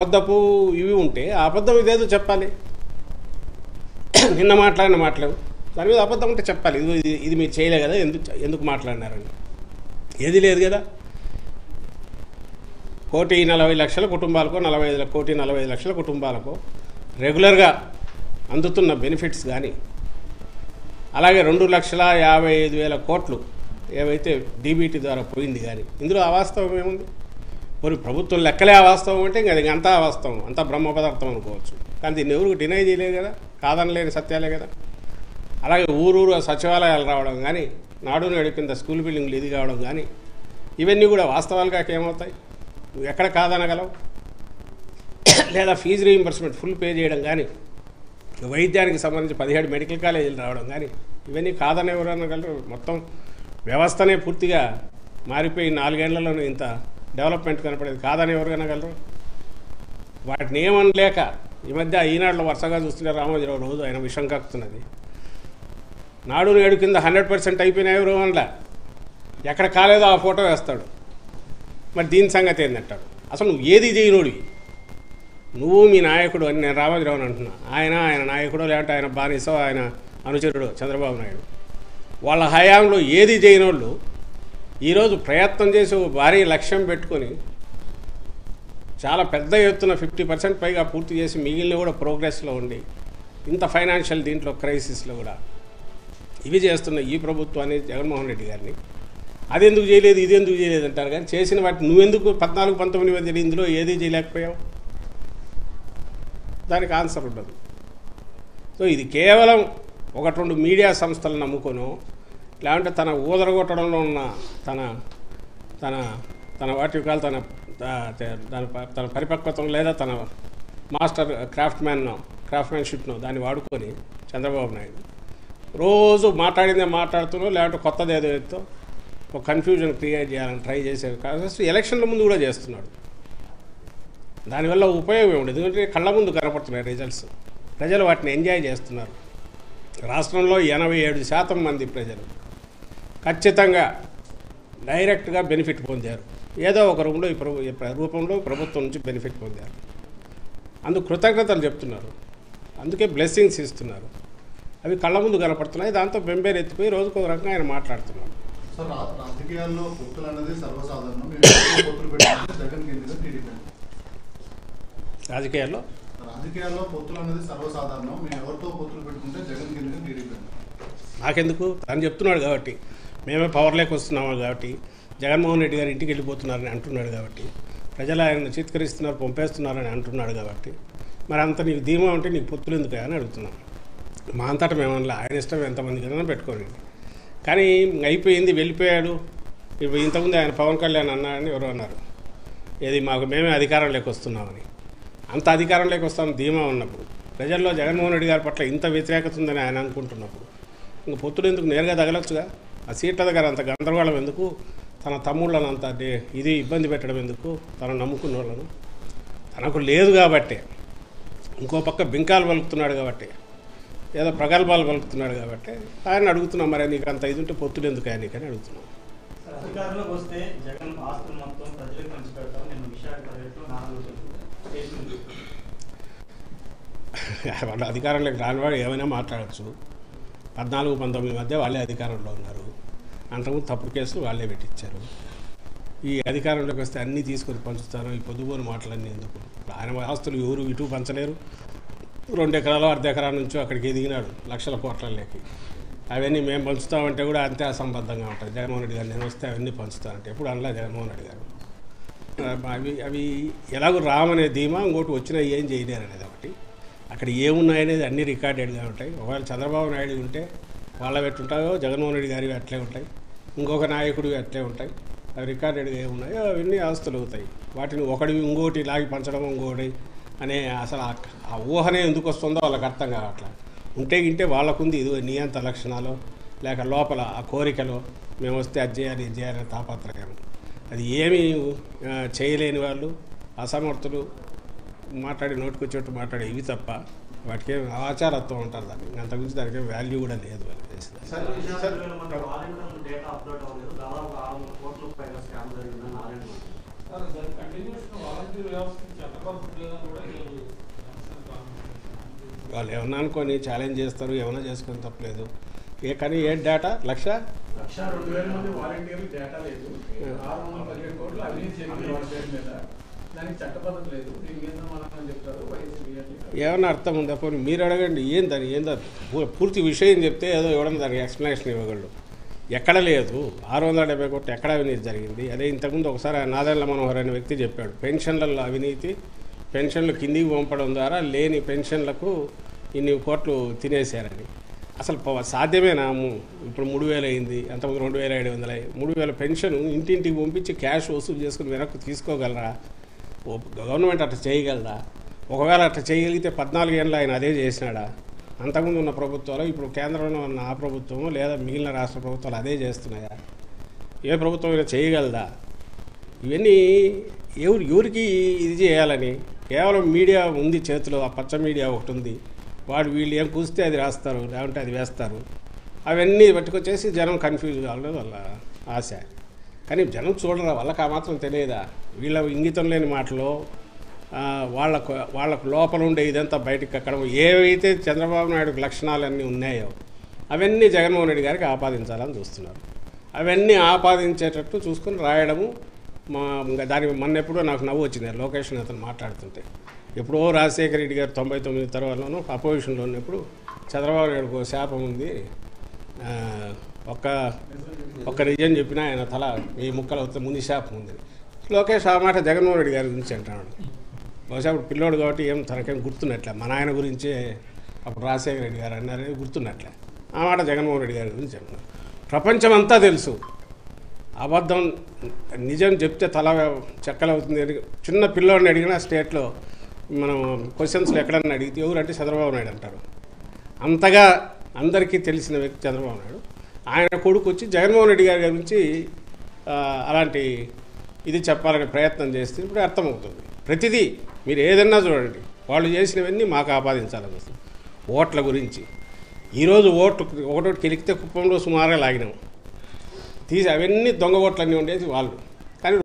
అబద్ధపు ఇవి ఉంటే ఆ అబద్ధం ఇదేదో చెప్పాలి. నిన్న మాట్లాడిన మాటలు దాని మీద అబద్ధం ఉంటే చెప్పాలి. ఇది మీరు చేయలే కదా, ఎందుకు మాట్లాడినారని. ఏది లేదు కదా. 1,40,00,000 కుటుంబాలకు 1,45,00,000 కుటుంబాలకు రెగ్యులర్గా అందుతున్న బెనిఫిట్స్ కానీ, అలాగే 2,55,000 కోట్లు ఏవైతే డీబీటీ ద్వారా పోయింది కానీ, ఇందులో అవాస్తవం ఏముంది? మరి ప్రభుత్వం లెక్కలే అవాస్తవం అంటే ఇంకా అది అంతా అవాస్తవం, అంతా బ్రహ్మ పదార్థం అనుకోవచ్చు. కానీ దీన్ని ఎవరు డినై చేయలేదు కదా, కాదనలేని సత్యాలే కదా. అలాగే ఊరూరు సచివాలయాలు రావడం కానీ, నాడు నేడు కింద స్కూల్ బిల్డింగ్లు ఇది కావడం కానీ, ఇవన్నీ కూడా వాస్తవాలుగా ఏమవుతాయి? నువ్వు ఎక్కడ కాదనగలవు? లేదా ఫీజు రీయింబర్స్మెంట్ ఫుల్ పే చేయడం కానీ, వైద్యానికి సంబంధించి 17 మెడికల్ కాలేజీలు రావడం కానీ, ఇవన్నీ కాదని ఎవరు అనగలరు? మొత్తం వ్యవస్థనే పూర్తిగా మారిపోయి 4 ఏళ్లలోనే ఇంత డెవలప్మెంట్ కనపడేది కాదని ఎవరు అనగలరు? వాటిని ఏమనలేక ఈ మధ్య ఈనాడులో వరుసగా చూస్తుంటే రామోజీరావు రోజు ఆయన విషం కక్కుతున్నది. నాడు నేడు కింద 100% అయిపోయినాయి ఎవరు అనలే, ఎక్కడ కాలేదో ఆ ఫోటో వేస్తాడు. మరి దీని సంగతి ఏంటంటాడు? అసలు నువ్వు ఏది చేయనోడివి? నువ్వు మీ నాయకుడు అని నేను రామోజీరావుని అంటున్నా. ఆయన నాయకుడు, లేదంటే ఆయన బానిసో, ఆయన అనుచరుడు చంద్రబాబు నాయుడు. వాళ్ళ హయాంలో ఏది చేయనోళ్ళు ఈరోజు ప్రయత్నం చేసి భారీ లక్ష్యం పెట్టుకొని చాలా పెద్ద ఎత్తున 50% పైగా పూర్తి చేసి మిగిలిన కూడా ప్రోగ్రెస్లో ఉండి ఇంత ఫైనాన్షియల్ దీంట్లో క్రైసిస్లో కూడా ఇవి చేస్తున్న ఈ ప్రభుత్వాన్ని, జగన్మోహన్ రెడ్డి గారిని అది ఎందుకు చేయలేదు, ఇది ఎందుకు చేయలేదు అంటారు. కానీ చేసిన వాటిని నువ్వెందుకు 14-19 మధ్య ఇందులో ఏది చేయలేకపోయావు? దానికి ఆన్సర్ ఉండదు. సో ఇది కేవలం 1-2 మీడియా సంస్థలను నమ్ముకొనో, లేదంటే తన ఊదరగొట్టడంలో ఉన్న తన వాటి కాదు తన పరిపక్వతను, లేదా తన మాస్టర్ క్రాఫ్ట్మెన్షిప్ను దాన్ని వాడుకొని చంద్రబాబు నాయుడు రోజు మాట్లాడుతూనో, లేదంటే కొత్తది ఏదో ఒక కన్ఫ్యూజన్ క్రియేట్ చేయాలని ట్రై చేసే కాదు. ఎలక్షన్ల ముందు కూడా చేస్తున్నాడు. దానివల్ల ఉపయోగం ఏముంది? ఎందుకంటే కళ్ళ ముందు కనపడుతున్నాయి రిజల్ట్స్. ప్రజలు వాటిని ఎంజాయ్ చేస్తున్నారు. రాష్ట్రంలో 87% మంది ప్రజలు ఖచ్చితంగా డైరెక్ట్గా బెనిఫిట్ పొందారు. ఏదో ఒక రూపంలో ప్రభుత్వం నుంచి బెనిఫిట్ పొందారు. అందుకు కృతజ్ఞతలు చెప్తున్నారు, అందుకే బ్లెస్సింగ్స్ ఇస్తున్నారు. అవి కళ్ళ ముందు కనపడుతున్నాయి. దాంతో బెంబేరు ఎత్తిపోయి రోజుకు ఒక రకంగా ఆయన మాట్లాడుతున్నారు. రాజకీయాల్లో పొత్తులు అనేది సర్వసాధారణం. రాజకీయాల్లో పొత్తులు అనేది సర్వసాధారణం. మేము ఎవరితో పొత్తులు పెట్టుకుంటే జగన్ కింద టీడీపీ. నాకెందుకు? తను చెప్తున్నాడు కాబట్టి, మేమే పవర్లోకి వస్తున్నాము కాబట్టి, జగన్మోహన్ రెడ్డి గారు ఇంటికి వెళ్ళిపోతున్నారని అంటున్నాడు కాబట్టి, ప్రజలు ఆయన చిత్కరిస్తున్నారు, పంపేస్తున్నారని అంటున్నాడు కాబట్టి, మరి అంత నీకు ధీమా ఉంటే నీకు పొత్తులు ఎందుకు అని అడుగుతున్నాం. మా అంతటా మేమన్నా ఆయన ఇష్టం ఎంతమంది కన్నా పెట్టుకోండి. కానీ అయిపోయింది, వెళ్ళిపోయాడు. ఇప్పుడు ఇంతకుముందు ఆయన పవన్ కళ్యాణ్ అన్నాడని ఎవరు అన్నారు, ఏది మేమే అధికారంలోకి వస్తున్నామని. అంత అధికారంలోకి వస్తామని ధీమా ఉన్నప్పుడు, ప్రజల్లో జగన్మోహన్ రెడ్డి గారి పట్ల ఇంత వ్యతిరేకత ఉందని ఆయన అనుకుంటున్నప్పుడు, ఇంక పొత్తులు ఎందుకు? నేరుగా తగలొచ్చుగా. ఆ సీట్ల దగ్గర అంత గందరగోళం ఎందుకు? తన తమ్ముళ్ళను అంత ఇది ఇబ్బంది పెట్టడం ఎందుకు? తను నమ్ముకున్న వాళ్ళను తనకు లేదు కాబట్టి, ఇంకో పక్క బింకాలు పలుకుతున్నాడు కాబట్టి, ఏదో ప్రగల్భాలు పలుకుతున్నాడు కాబట్టి ఆయన అడుగుతున్నాం. మరి నీకు అంత ఇది ఉంటే పొత్తులు ఎందుకు ఆయన నీకని అడుగుతున్నాం. అధికారంలోకి వస్తే జగన్ ఆస్తులు మొత్తం ప్రజలకు పంచి పెడతాం. నేను వాళ్ళు అధికారంలోకి రానివాడు ఏమైనా మాట్లాడచ్చు. 14-19 మధ్య వాళ్ళే అధికారంలో ఉన్నారు. అంతకుముందు తప్పుడు కేసులు వాళ్ళే పెట్టించారు. ఈ అధికారంలోకి వస్తే అన్నీ తీసుకొని పంచుతారు. ఈ పొద్దుపోని మాటలన్నీ ఎందుకు? ఆయన ఆస్తులు ఎవరు ఇటు పంచలేరు. 2 ఎకరాలు 1/2 ఎకరా నుంచి అక్కడికి ఎదిగినాడు లక్షల కోట్లలోకి. అవన్నీ మేము పంచుతామంటే కూడా అంతే అసంబద్ధంగా ఉంటుంది. జగన్మోహన్ రెడ్డి గారు నేను వస్తే అవన్నీ పంచుతానంటే ఎప్పుడు అనలా జగన్మోహన్ రెడ్డి గారు. అవి ఎలాగో రామనే ధీమా, ఇంకోటి వచ్చినా ఏం చేయలేరు అనేది ఒకటి. అక్కడ ఏమున్నాయనేది అన్నీ రికార్డెడ్గా ఉంటాయి. ఒకవేళ చంద్రబాబు నాయుడు ఉంటే వాళ్ళ పెట్టుంటాయో, జగన్మోహన్ రెడ్డి గారివి అట్లే ఉంటాయి, ఇంకొక నాయకుడివి అట్లే ఉంటాయి. అవి రికార్డెడ్గా ఏమున్నాయో అవన్నీ ఆస్తులు అవుతాయి. వాటిని ఒకటివి ఇంకోటి లాగి పంచడం, ఇంకోటి అనే అసలు ఆ ఊహనే ఎందుకు వస్తుందో వాళ్ళకి అర్థం కావట్లా. ఉంటే వాళ్ళకుంది ఇది నియంత లక్షణాలు, లేక లోపల ఆ కోరికలు, మేము వస్తే అది చేయాలి ఇది చేయాలని తాపత్రయం. అది ఏమీ చేయలేని వాళ్ళు, అసమర్థులు, నోటుకొచ్చేట్టు మాట్లాడే ఇవి తప్ప వాటికి ఆచారత్వం ఉంటారు. దాన్ని అంతకుమించి దానికి వాల్యూ కూడా లేదు. దాని కంటిన్యూషన్ వాలంటీర్ వ్యవస్థ చట్టపద్ధతి లేదని కూడా ఈరోజు వాళ్ళు ఏమన్నా అనుకొని ఛాలెంజ్ చేస్తారు, ఏమైనా చేసుకొని తప్పలేదు. కానీ ఏ డేటా 1,02,000 మంది వాలంటీర్లు డేటా లేదు, 617 కోట్లు అవినీతి జరిగింది వాళ్ళ పేరు మీద, దానికి చట్టపద్ధతి లేదు, దీనికి ఏం సమాధానం చెప్తారు వైసీపీ? ఏమన్నా అర్థం ఉందా? పోనీ మీరు అడగండి, ఏందో పూర్తి విషయం చెప్తే ఏదో ఇవ్వడం దానికి ఎక్స్ప్లెనేషన్ ఇవ్వగలడు. ఎక్కడ లేదు 670 కోట్లు ఎక్కడ అవినీతి జరిగింది? అదే ఇంతకుముందు ఒకసారి నాదెండ్ల మనోహర్ అనే వ్యక్తి చెప్పాడు, పెన్షన్లలో అవినీతి, పెన్షన్లు కిందికి పంపడం ద్వారా లేని పెన్షన్లకు ఇన్ని కోట్లు తినేశారని. అసలు సాధ్యమేనా? ఇప్పుడు 3,000 అయింది, అంతకుముందు 2,700 అయ్యి 3,000 పెన్షన్ ఇంటింటికి పంపించి క్యాష్ వసూలు చేసుకుని వెనక్కి తీసుకోగలరా? గవర్నమెంట్ అట్లా చేయగలరా? ఒకవేళ అట్లా చేయగలిగితే 14 ఏళ్ళు ఆయన అదే చేసినాడా? అంతకుముందు ఉన్న ప్రభుత్వాలు, ఇప్పుడు కేంద్రంలో ఉన్న ఆ ప్రభుత్వము లేదా మిగిలిన రాష్ట్ర ప్రభుత్వాలు అదే చేస్తున్నాయా? ఏ ప్రభుత్వం అయినా చేయగలదా? ఇవన్నీ ఎవరికి ఇది చేయాలని? కేవలం మీడియా ఉంది చేతిలో, ఆ పచ్చ మీడియా ఒకటి ఉంది, వీళ్ళు ఏం కూస్తే అది రాస్తారు, లేకుంటే అది వేస్తారు. అవన్నీ పట్టుకొచ్చేసి జనం కన్ఫ్యూజ్ కావడం వాళ్ళ ఆశ. కానీ జనం చూడరా, వాళ్ళకి ఆ మాత్రం తెలియదా? వీళ్ళ ఇంగితం లేని మాటలో వాళ్ళకు లోపల ఉండే ఇదంతా బయటకు ఎక్కడం, ఏవైతే చంద్రబాబు నాయుడుకి లక్షణాలన్నీ ఉన్నాయో అవన్నీ జగన్మోహన్ రెడ్డి గారికి ఆపాదించాలని చూస్తున్నారు. అవన్నీ ఆపాదించేటట్టు చూసుకొని రాయడము. దానికి మొన్నెప్పుడో నాకు నవ్వు వచ్చింది లోకేష్ అతను మాట్లాడుతుంటే. ఎప్పుడో రాజశేఖర రెడ్డి గారు 99 తర్వాతలోనూ అపోజిషన్లో ఉన్నప్పుడు చంద్రబాబు నాయుడుకు శాపం ఉంది, ఒక్క నిజం చెప్పినా ఆయన తల ఈ ముక్కలు అవుతుంది, ముందు శాపం ఉంది. లోకేష్ ఆ మాట జగన్మోహన్ రెడ్డి గారి గురించి అంటున్నాడు. బహుశా అప్పుడు పిల్లోడు కాబట్టి తనకేం గుర్తున్నట్లే, మా నాయన గురించే అప్పుడు రాజశేఖర రెడ్డి గారు అన్నారని గుర్తున్నట్లే. ఆ మాట జగన్మోహన్ రెడ్డి గారి గురించి అంటున్నాడు. ప్రపంచం అంతా తెలుసు, అబద్ధం నిజం చెప్తే తల చెక్కలవుతుంది అని. చిన్న పిల్లోడిని అడిగినా స్టేట్లో మనం క్వశ్చన్స్లో ఎక్కడన్నా అడిగితే ఎవరంటే చంద్రబాబు నాయుడు అంటారు. అంతగా అందరికీ తెలిసిన వ్యక్తి చంద్రబాబు నాయుడు. ఆయన కొడుకు వచ్చి జగన్మోహన్ రెడ్డి గారి గురించి అలాంటి ఇది చెప్పాలనే ప్రయత్నం చేస్తే ఇప్పుడు అర్థమవుతుంది. ప్రతిదీ మీరు ఏదన్నా చూడండి, వాళ్ళు చేసినవన్నీ మాకు ఆపాదించాలని వస్తుంది. ఓట్ల గురించి ఈరోజు ఒకటోటి కెలికితే కుప్పంలో సుమారుగా లాగినాం, అవన్నీ దొంగ ఓట్లన్నీ ఉండేది వాళ్ళు.